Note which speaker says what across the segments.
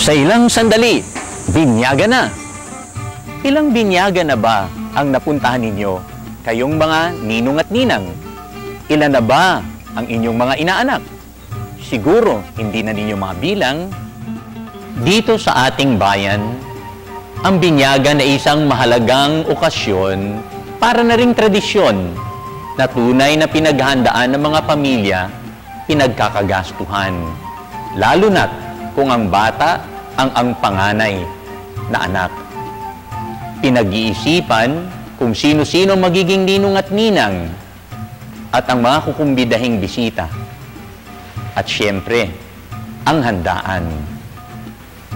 Speaker 1: Sa ilang sandali, binyaga na. Ilang binyaga na ba ang napuntahan ninyo, kayong mga ninong at ninang? Ilan na ba ang inyong mga inaanak? Siguro hindi na ninyo mabilang. Dito sa ating bayan, ang binyagan ay isang mahalagang okasyon para na ring tradisyon na tunay na pinaghandaan ng mga pamilya, pinagkakagastuhan. Lalo na't kung ang bata ang panganay na anak. Pinag-iisipan kung sino-sino magiging ninong at ninang at ang mga kukumbidahing bisita. At syempre, ang handaan.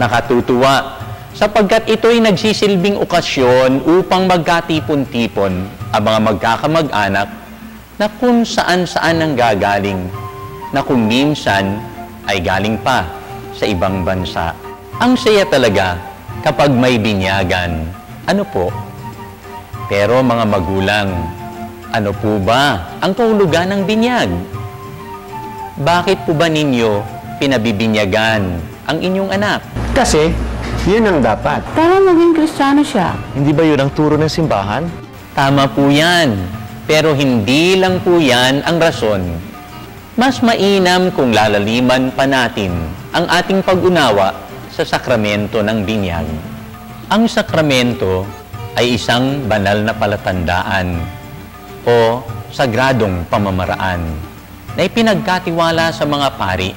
Speaker 1: Nakatutuwa sapagkat ito'y nagsisilbing okasyon upang magkatipon-tipon ang mga magkakamag-anak na kung saan-saan ang gagaling, na kung minsan ay galing pa sa ibang bansa. Ang saya talaga kapag may binyagan. Ano po? Pero mga magulang, ano po ba ang kahulugan ng binyag? Bakit po ba ninyo pinabibinyagan ang inyong anak?
Speaker 2: Kasi, yun ang dapat.
Speaker 3: Para maging Kristiyano siya.
Speaker 2: Hindi ba yun ang turo ng simbahan?
Speaker 1: Tama po yan. Pero hindi lang po yan ang rason. Mas mainam kung lalaliman pa natin ang ating pag-unawa sa sakramento ng binyag. Ang sakramento ay isang banal na palatandaan o sagradong pamamaraan na ipinagkatiwala sa mga pari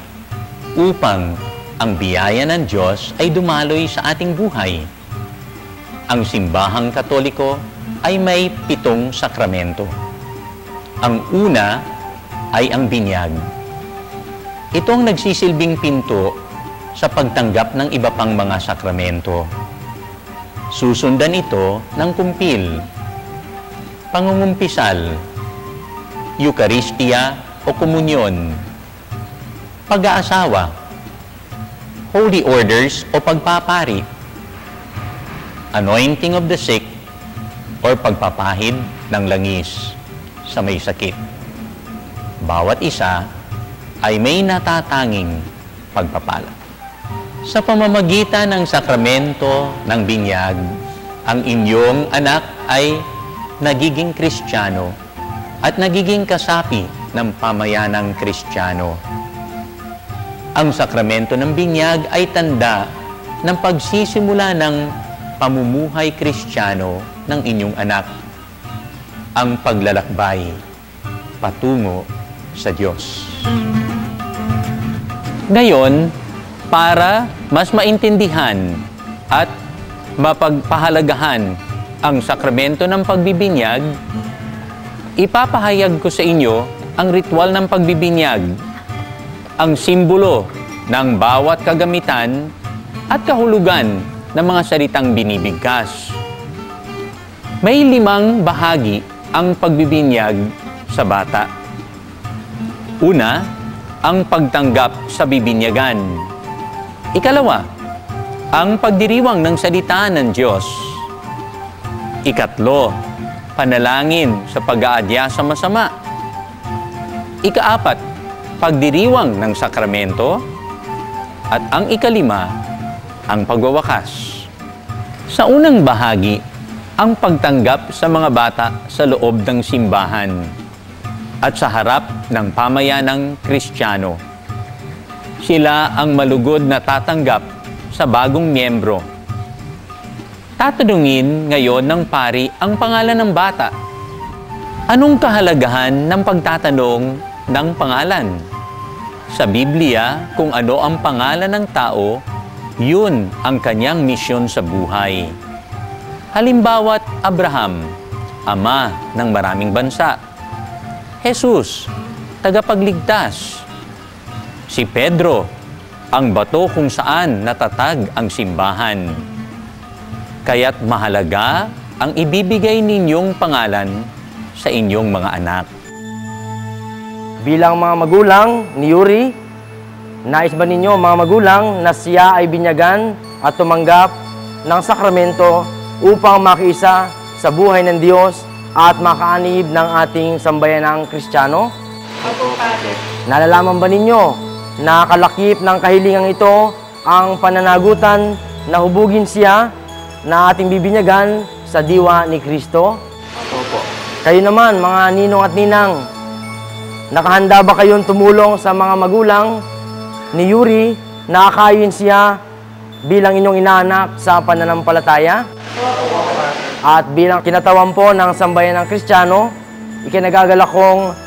Speaker 1: upang ang biyaya ng Diyos ay dumaloy sa ating buhay. Ang simbahang Katoliko ay may 7 sakramento. Ang una ay ang binyag. Ito ang nagsisilbing pinto sa pagtanggap ng iba pang mga sakramento. Susundan ito ng kumpil, pangungumpisal, Eucharistia o komunyon, pag-aasawa, holy orders o pagpapari, anointing of the sick or pagpapahid ng langis sa may sakit. Bawat isa ay may natatanging pagpapala. Sa pamamagitan ng sakramento ng binyag, ang inyong anak ay nagiging Kristiyano at nagiging kasapi ng pamayanang Kristiyano. Ang sakramento ng binyag ay tanda ng pagsisimula ng pamumuhay Kristiyano ng inyong anak, ang paglalakbay patungo sa Diyos. Ngayon, para mas maintindihan at mapagpahalagahan ang sakramento ng pagbibinyag, ipapahayag ko sa inyo ang ritual ng pagbibinyag, ang simbolo ng bawat kagamitan at kahulugan ng mga salitang binibigkas. May 5 bahagi ang pagbibinyag sa bata. Una, ang pagtanggap sa bibinyagan. Ikalawa, ang pagdiriwang ng salita ng Diyos. Ikatlo, panalangin sa pag-aadya sa masama. Ikaapat, pagdiriwang ng sakramento. At ang ikalima, ang pagwawakas. Sa unang bahagi, ang pagtanggap sa mga bata sa loob ng simbahan at sa harap ng pamayanang Kristiyano. Sila ang malugod na tatanggap sa bagong miyembro. Tatanungin ngayon ng pari ang pangalan ng bata. Anong kahalagahan ng pagtatanong ng pangalan? Sa Biblia, kung ano ang pangalan ng tao, yun ang kanyang misyon sa buhay. Halimbawa't Abraham, ama ng maraming bansa. Jesus, tagapagligtas. Si Pedro, ang bato kung saan natatag ang simbahan. Kaya't mahalaga ang ibibigay ninyong pangalan sa inyong mga anak.
Speaker 4: Bilang mga magulang ni Yuri, nais ba ninyo mga magulang na siya ay binyagan at tumanggap ng sakramento upang makiisa sa buhay ng Diyos at makaanib ng ating sambayanang Kristiyano?
Speaker 3: Opo, Padre.
Speaker 4: Nalalaman ba ninyo na kalakip ng kahilingang ito ang pananagutan na hubugin siya na ating bibinyagan sa diwa ni Kristo? Opo. Kayo naman, mga ninong at ninang, nakahanda ba kayong tumulong sa mga magulang ni Yuri na akayin siya bilang inyong inaanak sa pananampalataya? At bilang kinatawan po ng sambayan ng Kristiyano, ikinagagalak kong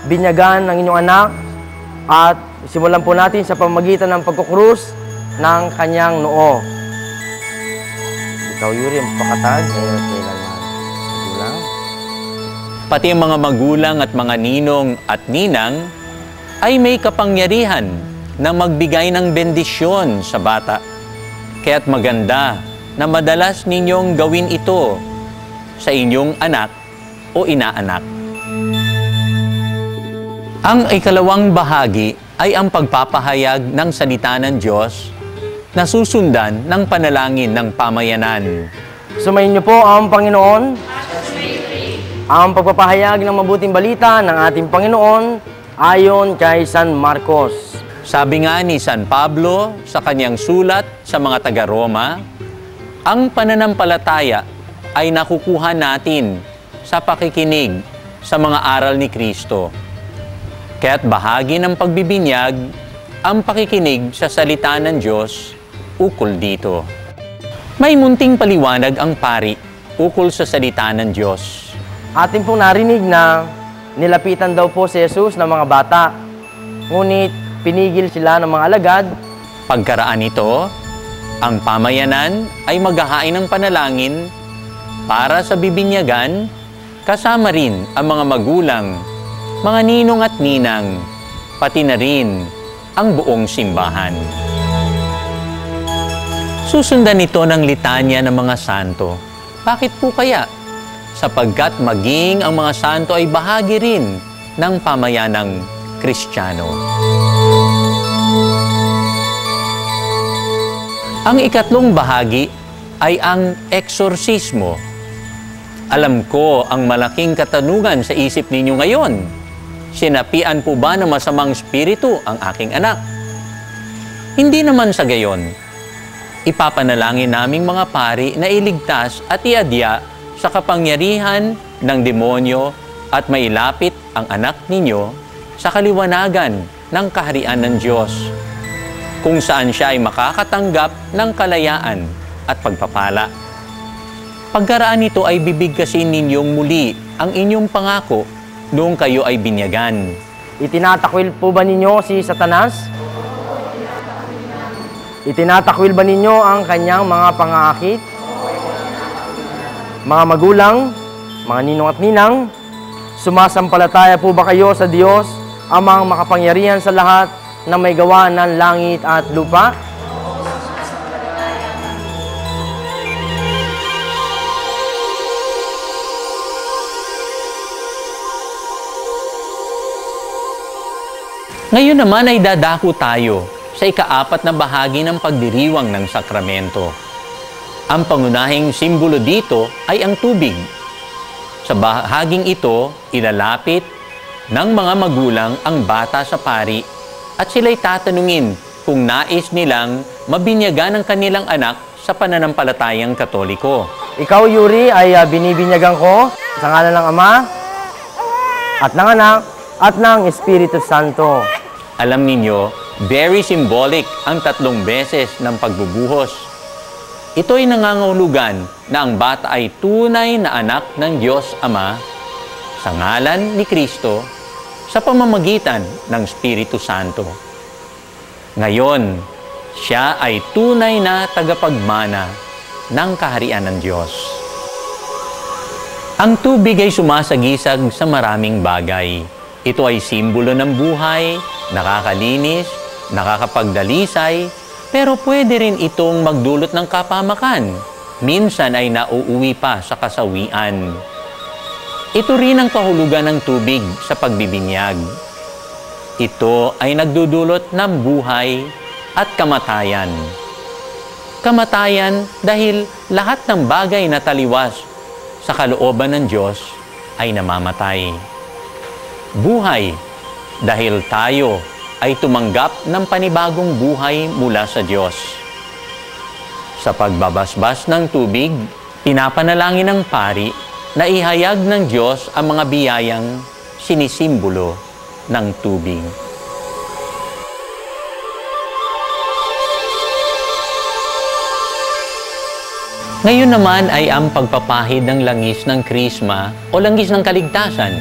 Speaker 4: binyagan ng inyong anak at simulan po natin sa pamamagitan ng pagkukrus ng kanyang noo. Ikaw, Yuri, ang pakatag ngayon kailanman. Magulang.
Speaker 1: Pati ang mga magulang at mga ninong at ninang ay may kapangyarihan na magbigay ng bendisyon sa bata. Kaya't maganda na madalas ninyong gawin ito sa inyong anak o inaanak. Ang ikalawang bahagi ay ang pagpapahayag ng salita ng Diyos na susundan ng panalangin ng pamayanan.
Speaker 4: Sumayin niyo po ang Panginoon. Ang pagpapahayag ng mabuting balita ng ating Panginoon ayon kay San Marcos.
Speaker 1: Sabi nga ni San Pablo sa kanyang sulat sa mga taga-Roma, ang pananampalataya ay nakukuha natin sa pakikinig sa mga aral ni Kristo. Kaya't bahagi ng pagbibinyag ang pakikinig sa salita ng Diyos ukol dito. May munting paliwanag ang pari ukol sa salita ng Diyos.
Speaker 4: Atin pong narinig na nilapitan daw po si Jesus ng mga bata, ngunit pinigil sila ng mga alagad.
Speaker 1: Pagkaraan nito, ang pamayanan ay maghahain ng panalangin para sa bibinyagan, kasama rin ang mga magulang, mga ninong at ninang, pati na rin ang buong simbahan. Susundan ito ng litanya ng mga santo. Bakit po kaya? Sapagkat maging ang mga santo ay bahagi rin ng pamayanang Kristiyano. Ang ikatlong bahagi ay ang eksorsismo. Alam ko ang malaking katanungan sa isip ninyo ngayon. Sinapian po ba ng masamang spiritu ang aking anak? Hindi naman sa gayon. Ipapanalangin naming mga pari na iligtas at iadya sa kapangyarihan ng demonyo at mailapit ang anak ninyo sa kaliwanagan ng kaharian ng Diyos, kung saan siya ay makakatanggap ng kalayaan at pagpapala. Pagkaraan nito ay bibigkasin ninyong muli ang inyong pangako noong kayo ay binyagan.
Speaker 4: Itinatakwil po ba ninyo si Satanas? Itinatakwil ba ninyo ang kanyang mga pang-aakit? Mga magulang, mga ninong at ninang, sumasampalataya po ba kayo sa Diyos, amang makapangyarihan sa lahat na may gawa ng langit at lupa?
Speaker 1: Ngayon naman ay dadako tayo sa ikaapat na bahagi ng pagdiriwang ng sakramento. Ang pangunahing simbolo dito ay ang tubig. Sa bahaging ito, ilalapit ng mga magulang ang bata sa pari at sila'y tatanungin kung nais nilang mabinyagan ang kanilang anak sa pananampalatayang Katoliko.
Speaker 4: Ikaw, Yuri, ay binibinyagan ko sa ngalan ng Ama at ng Anak at ng Espiritu Santo.
Speaker 1: Alam ninyo, very symbolic ang 3 beses ng pagbubuhos. Ito'y nangangahulugan na ang bata ay tunay na anak ng Diyos Ama sa ngalan ni Kristo sa pamamagitan ng Espiritu Santo. Ngayon, siya ay tunay na tagapagmana ng kaharian ng Diyos. Ang tubig ay sumasagisag sa maraming bagay. Ito ay simbolo ng buhay, nakakalinis, nakakapagdalisay, pero pwede rin itong magdulot ng kapamakan. Minsan ay nauuwi pa sa kasawian. Ito rin ang kahulugan ng tubig sa pagbibinyag. Ito ay nagdudulot ng buhay at kamatayan. Kamatayan dahil lahat ng bagay na taliwas sa kalooban ng Diyos ay namamatay. Buhay dahil tayo ay tumanggap ng panibagong buhay mula sa Diyos. Sa pagbabasbas ng tubig, pinapanalangin ng pari na ihayag ng Diyos ang mga biyayang sinisimbolo ng tubig. Ngayon naman ay ang pagpapahid ng langis ng Krisma o langis ng kaligtasan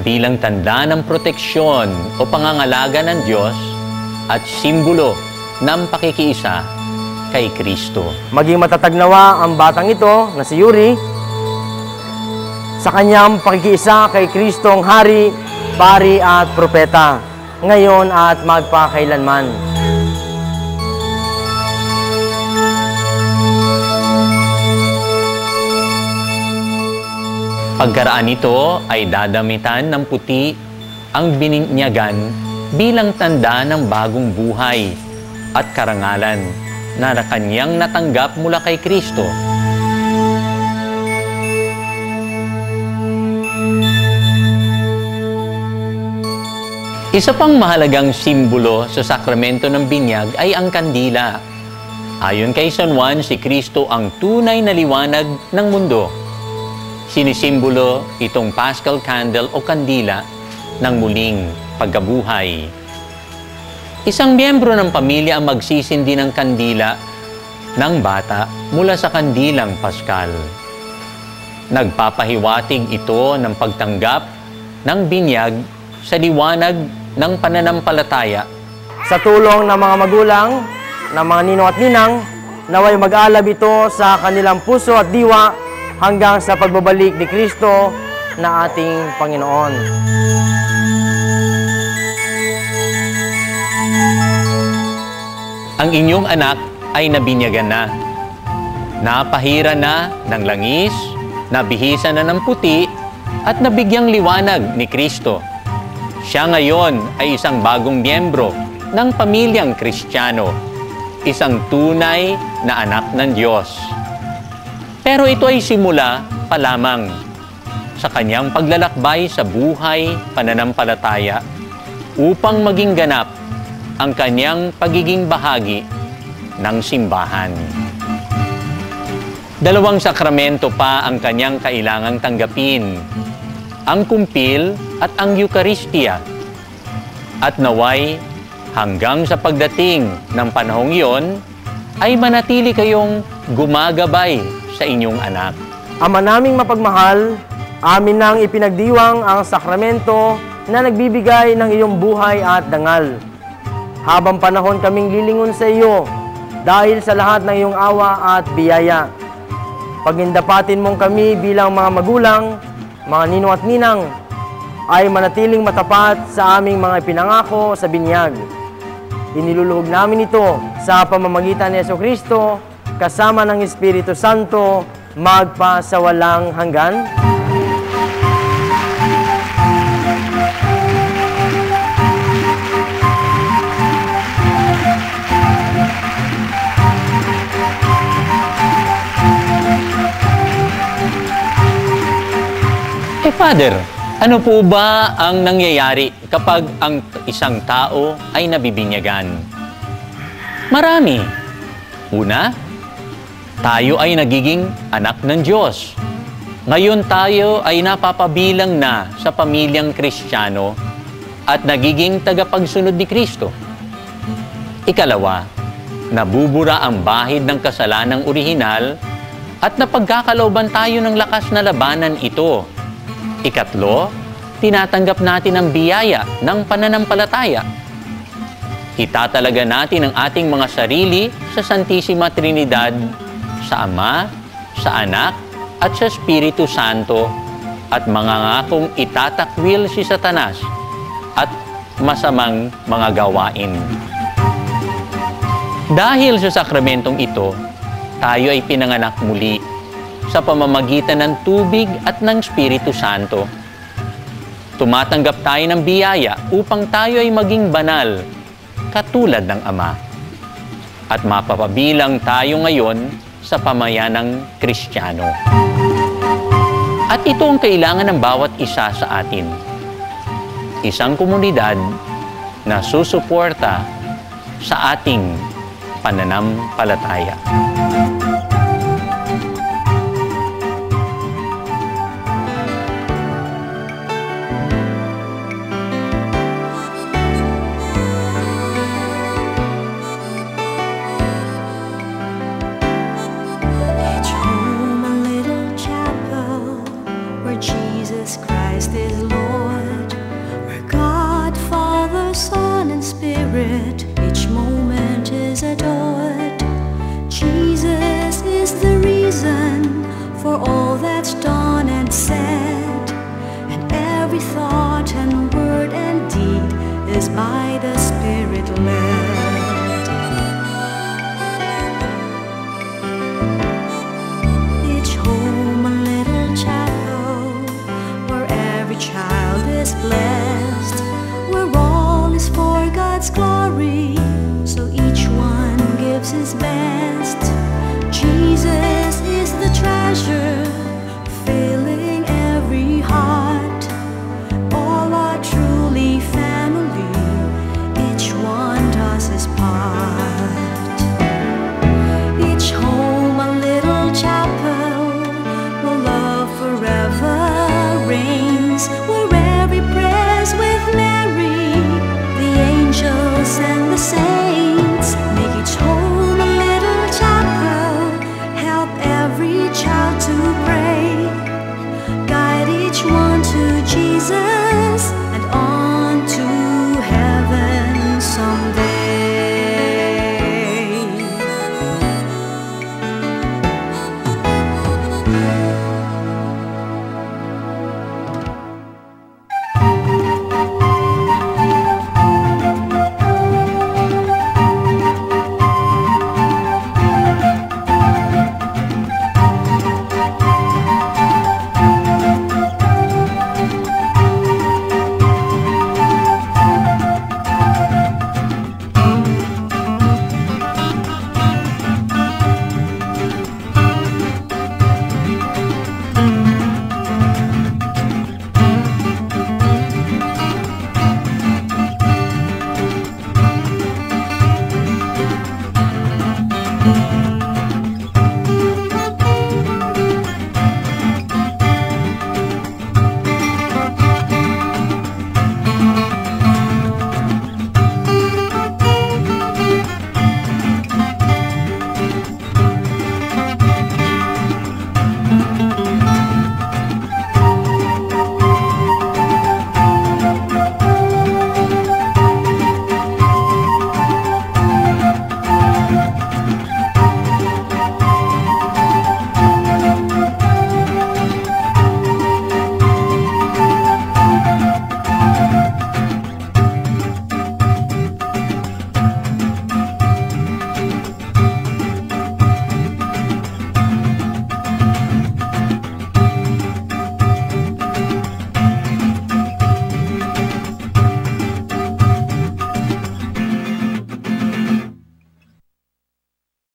Speaker 1: bilang tanda ng proteksyon o pangangalaga ng Diyos at simbolo ng pakikiisa kay Kristo.
Speaker 4: Maging matatag nawa ang batang ito na si Yuri sa kanyang pakikiisa kay Kristong Hari, Pari at Propeta, ngayon at magpakailanman.
Speaker 1: Pagkaraan nito ay dadamitan ng puti ang bininyagan bilang tanda ng bagong buhay at karangalan na kanyang natanggap mula kay Kristo. Isa pang mahalagang simbolo sa sakramento ng binyag ay ang kandila. Ayon kay San Juan, si Kristo ang tunay na liwanag ng mundo. Sinisimbolo itong Paschal Candle o kandila ng muling pagkabuhay. Isang miyembro ng pamilya ang magsisindi ng kandila ng bata mula sa kandilang Paskal. Nagpapahiwatig ito ng pagtanggap ng binyag sa liwanag ng pananampalataya.
Speaker 4: Sa tulong ng mga magulang, ng mga ninong at ninang, naway mag-alab ito sa kanilang puso at diwa hanggang sa pagbabalik ni Kristo na ating Panginoon.
Speaker 1: Ang inyong anak ay nabinyagan na. Napahira na ng langis, nabihisa na ng puti, at nabigyang liwanag ni Kristo. Siya ngayon ay isang bagong miyembro ng pamilyang Kristiyano, isang tunay na anak ng Diyos. Pero ito ay simula pa lamang sa kanyang paglalakbay sa buhay pananampalataya upang maging ganap ang kanyang pagiging bahagi ng simbahan. Dalawang sakramento pa ang kanyang kailangang tanggapin, ang kumpil at ang Eucharistia. At naway, hanggang sa pagdating ng panahong iyon, ay manatili kayong gumagabay sa inyong anak.
Speaker 4: Ama naming mapagmahal, amin nang ipinagdiwang ang sakramento na nagbibigay ng iyong buhay at dangal. Habang panahon kaming lilingon sa iyo dahil sa lahat ng iyong awa at biyaya. Pagindapatin mong kami bilang mga magulang, mga ninong at ninang, ay manatiling matapat sa aming mga ipinangako sa binyag. Iniluluhog namin ito sa pamamagitan ni Jesucristo kasama ng Espiritu Santo magpa sa walang hanggan.
Speaker 1: Father, ano po ba ang nangyayari kapag ang isang tao ay nabibinyagan? Marami. Una, tayo ay nagiging anak ng Diyos. Ngayon tayo ay napapabilang na sa pamilyang Kristiyano at nagiging tagapagsunod ni Kristo. Ikalawa, nabubura ang bahid ng kasalanang orihinal at napagkakalooban tayo ng lakas na labanan ito. Ikatlo, tinatanggap natin ang biyaya ng pananampalataya. Itatalaga natin ang ating mga sarili sa Santissima Trinidad, sa Ama, sa Anak, at sa Espiritu Santo, at mangangakong itatakwil si Satanas at masamang mga gawain. Dahil sa sakramentong ito, tayo ay pinanganak muli sa pamamagitan ng tubig at ng Espiritu Santo. Tumatanggap tayo ng biyaya upang tayo ay maging banal, katulad ng Ama. At mapapabilang tayo ngayon sa pamayanang Kristiyano. At ito ang kailangan ng bawat isa sa atin. Isang komunidad na susuporta sa ating pananampalataya.
Speaker 5: Each home a little chapel where Jesus Christ is Lord, where God, Father, Son, and Spirit each moment is adored. Jesus is the reason for all that's done and said, and every thought and word and deed is by the Spirit led. Each home a little chapel where every child is blessed, where all is for God's glory, so each one gives his best. Jesus is the treasure filling every heart. All are truly family, each one does his part. Each home a little chapel where love forever reigns, where